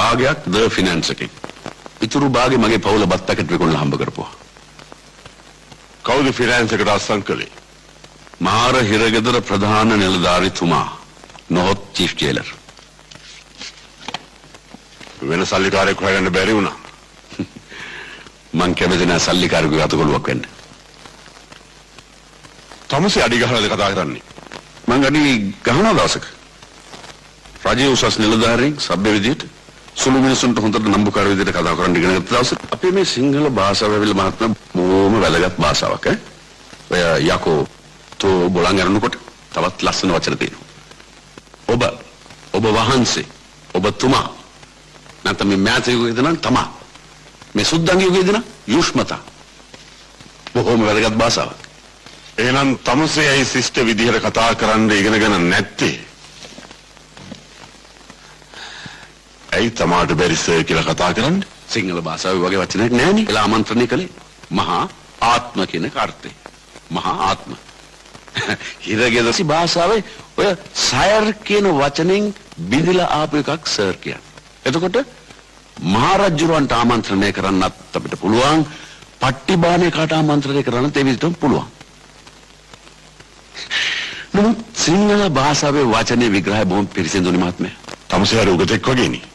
භාගයක් ද ෆිනෑන්ස් එකෙන්. ඉතුරු භාගෙ මගේ පවුල බත් පැකට් විකුණලා හම්බ කරපුවා. කවුද ෆිනෑන්ස් එකට අස්සම් කළේ? මාර හිරගෙදර ප්‍රධාන නිලධාරිතුමා නොහොත් චීෆ් ජේලර්. වෙන සල්ලිකාරයෙක් හොයන්න බැරි වුණා. මං කැමති නෑ සල්ලිකාරයෙකුගේ අතකොළුවක් වෙන්න. තමසේ අඩි ගහලාද කතා කරන්නේ? මං අඩි ගහනවා දවසක. රජයේ උසස් නිලධාරීන් සભ્ય විදියට සුළු මිනිසුන්ට හොඳට නම්බුකාර විදියට කතා කරන්න ඉගෙන ගත්ත දවසේ අපේ මේ සිංහල භාෂාව ඇවිල්ලා මහත්මයා බොහොම වැදගත් භාෂාවක් ඈ. ඔය යකෝ තෝ බොලන් යනකොට තවත් ලස්සන වචන තියෙනවා. ඔබ වහන්සේ ඔබතුමා නැත්නම් මේ මෑතක යුගයේදී නම් තමා මේ සුද්දන්ගේ යුගයේදී නම් යුෂ්මතා බොහොම වැදගත් භාෂාවක්. එහෙනම් තමසේ ඇයි ශිෂ්ට විදිහට කතා කරන්න ඉගෙනගෙන නැත්තේ? ඇයි තමාට බැරි සර් කියලා කතා කරන්නේ? සිංහල භාෂාවේ වගේ වචනයක් නැහැනේ. එලා ආමන්ත්‍රණය කළේ මහා ආත්ම කියන කාර්යය. මහා ආත්ම. හිරගෙදසි භාෂාවේ ඔය සයර් කියන වචනෙන් බිඳලා ආපු එකක් සර් කියන්නේ. එතකොට මහරජුරවන්ට ආමන්ත්‍රණය කරන්නත් අපිට පුළුවන්. පට්ටිබාණේකට ආමන්ත්‍රණය කරන්නත් ඒ විදිහටම පුළුවන්. නමුත් සිංහල භාෂාවේ වචනේ විග්‍රහය බොහොම පිරිසිදුනේ මහත්මයා. තමසේ අර උගතෙක් වගේනේ.